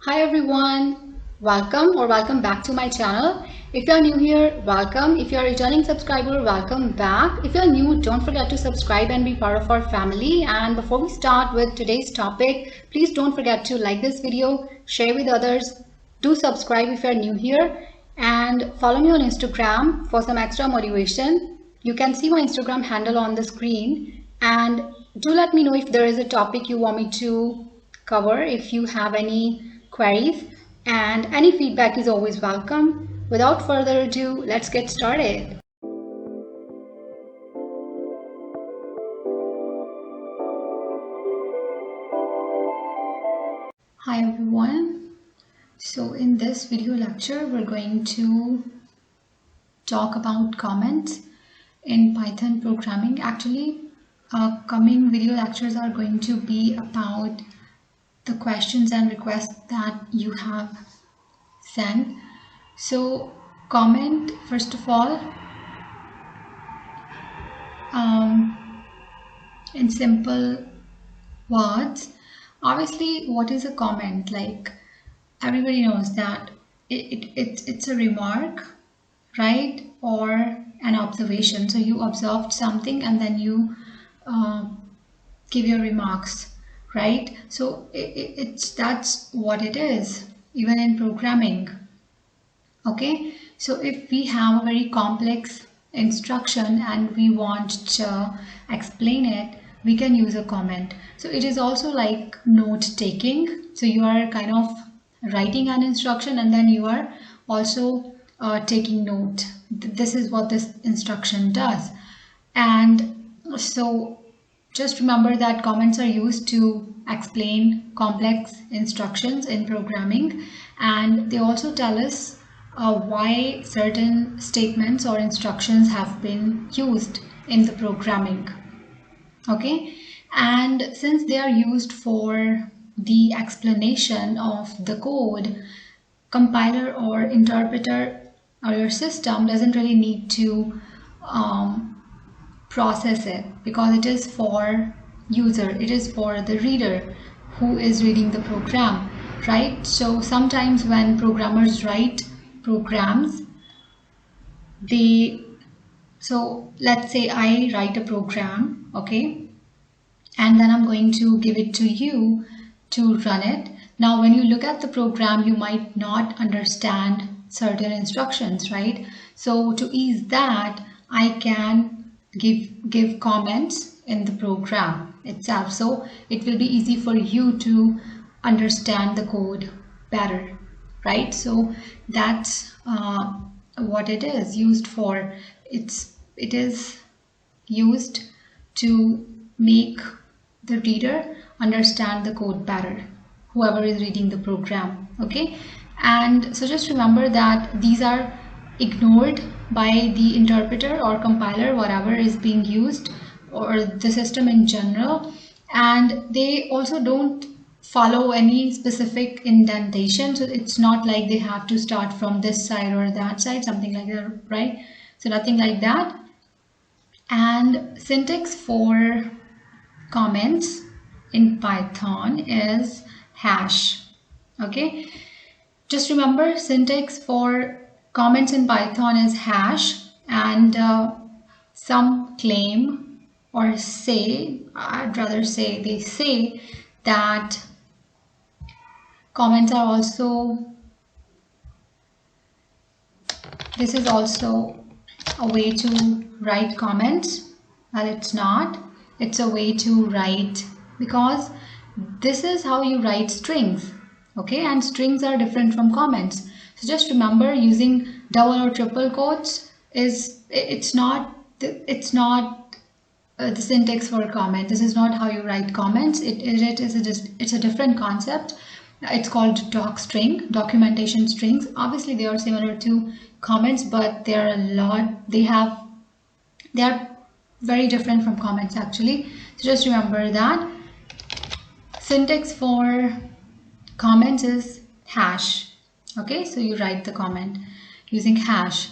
Hi everyone, welcome back to my channel. If you are new here, welcome. If you are a returning subscriber, welcome back. If you are new, don't forget to subscribe and be part of our family. And before we start with today's topic, please don't forget to like this video, share with others, do subscribe if you are new here, and follow me on Instagram for some extra motivation. You can see my Instagram handle on the screen, and do let me know if there is a topic you want me to cover, if you have any queries, and any feedback is always welcome. Without further ado, let's get started. Hi everyone. So in this video lecture, we're going to talk about comments in Python programming. Actually, coming video lectures are going to be about the questions and requests that you have sent. So comment, first of all, in simple words, obviously what is a comment? Like everybody knows that it's a remark, right? Or an observation. So you observed something and then you give your remarks, right? So that's what it is, even in programming. Okay, so if we have a very complex instruction and we want to explain it, we can use a comment. So it is also like note taking. So you are kind of writing an instruction and then you are also taking note. This is what this instruction does. And so just remember that comments are used to explain complex instructions in programming, and they also tell us why certain statements or instructions have been used in the programming. Okay, and since they are used for the explanation of the code, compiler or interpreter or your system doesn't really need to process it, because it is for user, it is for the reader who is reading the program, right? So sometimes when programmers write programs, so let's say I write a program, okay, and then I'm going to give it to you to run it. Now when you look at the program, you might not understand certain instructions, right? So to ease that, I can give comments in the program itself, so it will be easy for you to understand the code better, right? So that's what it is used for. It is used to make the reader understand the code better, whoever is reading the program. Okay, and so just remember that these are ignored by the interpreter or compiler, whatever is being used, or the system in general, and they also don't follow any specific indentation. So it's not like they have to start from this side or that side, something like that, right? So nothing like that. And syntax for comments in Python is hash. Okay, just remember syntax for comments in Python is hash, and some claim or say, I'd rather say, they say that comments are also, this is also a way to write comments. Well, it's not. It's a way to write, because this is how you write strings. Okay, and strings are different from comments. So just remember, using double or triple quotes is, it's not the syntax for comment. This is not how you write comments. It's a different concept. It's called docstring, documentation strings. Obviously they are similar to comments, but they are very different from comments actually. So just remember that syntax for comments is hash. Okay, so you write the comment using hash.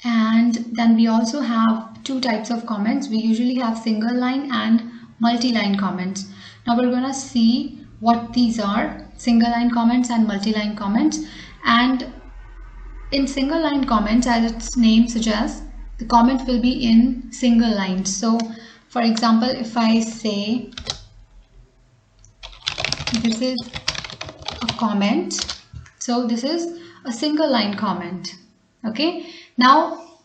And then we also have two types of comments. We usually have single line and multi-line comments. Now we're gonna see what these are. single line comments and multi-line comments. And in single line comments, as its name suggests, the comment will be in single lines. So for example, if I say this is a comment, so this is a single line comment. Okay, now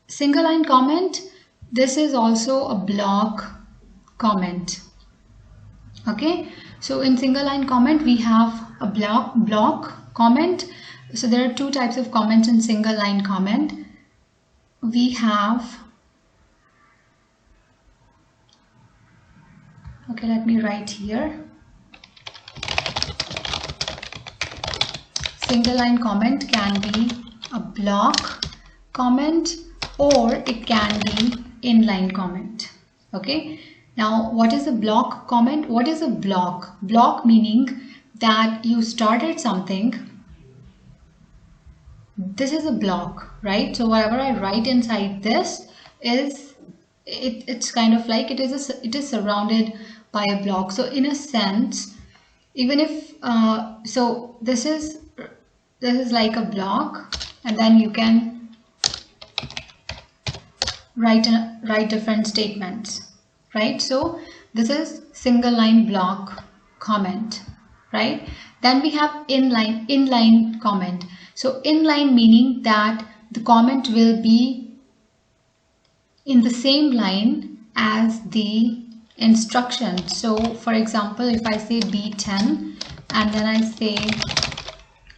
single line comment, this is also a block comment. Okay, so in single line comment we have a block comment. So there are two types of comments in single line comment. We have, okay, let me write here. Single line comment can be a block comment or it can be inline comment. Okay, now what is a block comment? What is a block? Block meaning that you started something. This is a block, right? So whatever I write inside this is it's kind of like it is surrounded by a block. So in a sense, even if so this is like a block, and then you can write different statements, right? So this is single line block comment, right? Then we have inline comment. So inline meaning that the comment will be in the same line as the instruction. So for example, if I say B10 and then I say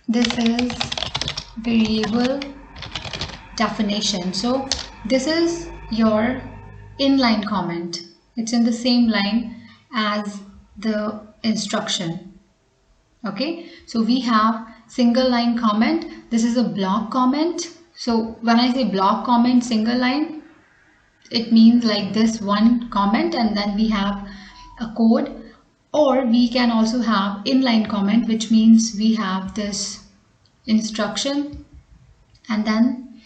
this is variable definition, so this is your inline comment. It's in the same line as the instruction. Okay, so we have single line comment. This is a block comment. So when I say block comment, single line, it means like this one comment and then we have a code. Or we can also have inline comment, which means we have this instruction and then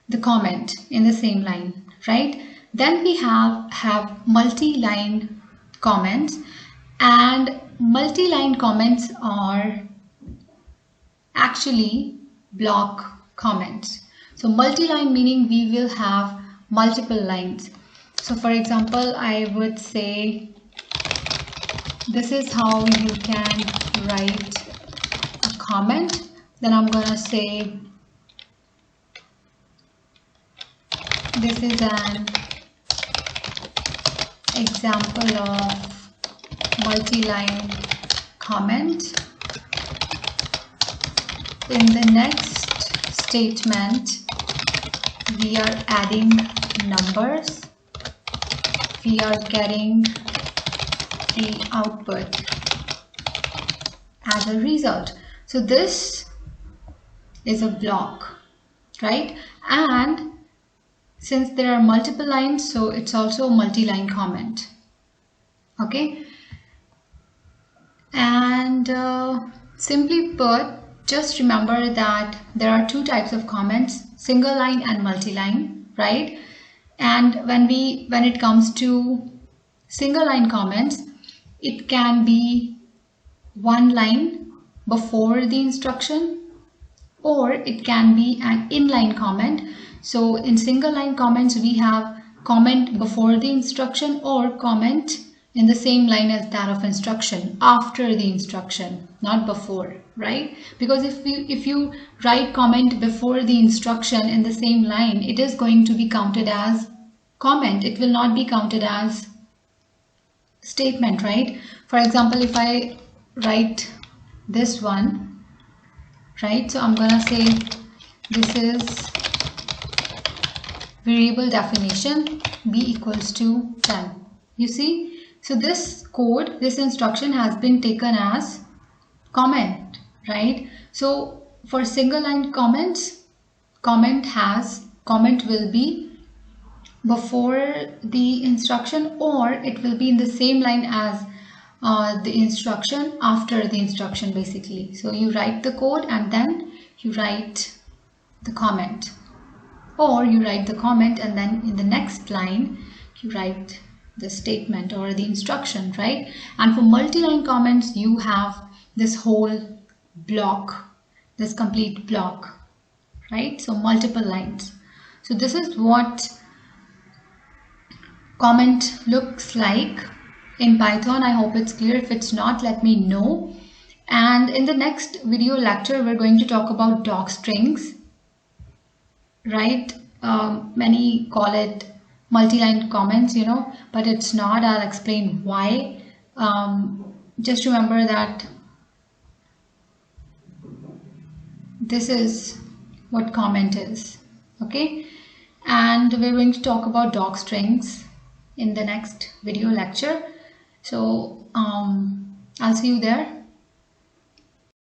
the comment in the same line, right? Then we have multi-line comments, and multi-line comments are actually block comments. So multi-line meaning we will have multiple lines. So for example, I would say this is how you can write a comment. Then I'm gonna say this is an example of multi-line comment. In the next statement, we are adding numbers. We are getting the output as a result. So this is a block, right? And since there are multiple lines, so it's also a multi-line comment. Okay, and simply put, just remember that there are two types of comments, single line and multi-line, right? And when it comes to single line comments, it can be one line before the instruction or it can be an inline comment. So in single line comments, we have comment before the instruction or comment in the same line as that of instruction after the instruction, not before, right? Because if you write comment before the instruction in the same line, it is going to be counted as comment. It will not be counted as statement, right? For example, if I write this one, right? So I'm gonna say this is variable definition b equals to 10. You see? So this code, this instruction has been taken as comment, right? So for single line comments, comment will be before the instruction or it will be in the same line as the instruction after the instruction, basically. So you write the code and then you write the comment, or you write the comment and then in the next line you write the statement or the instruction, right? And for multi-line comments, you have this whole block, this complete block, right? So multiple lines. So this is what comment looks like in Python. I hope it's clear. If it's not, let me know. And in the next video lecture, we're going to talk about docstrings, right? Many call it multi-line comments, but it's not. I'll explain why. Just remember that this is what comment is, okay? And we're going to talk about docstrings in the next video lecture. So I'll see you there.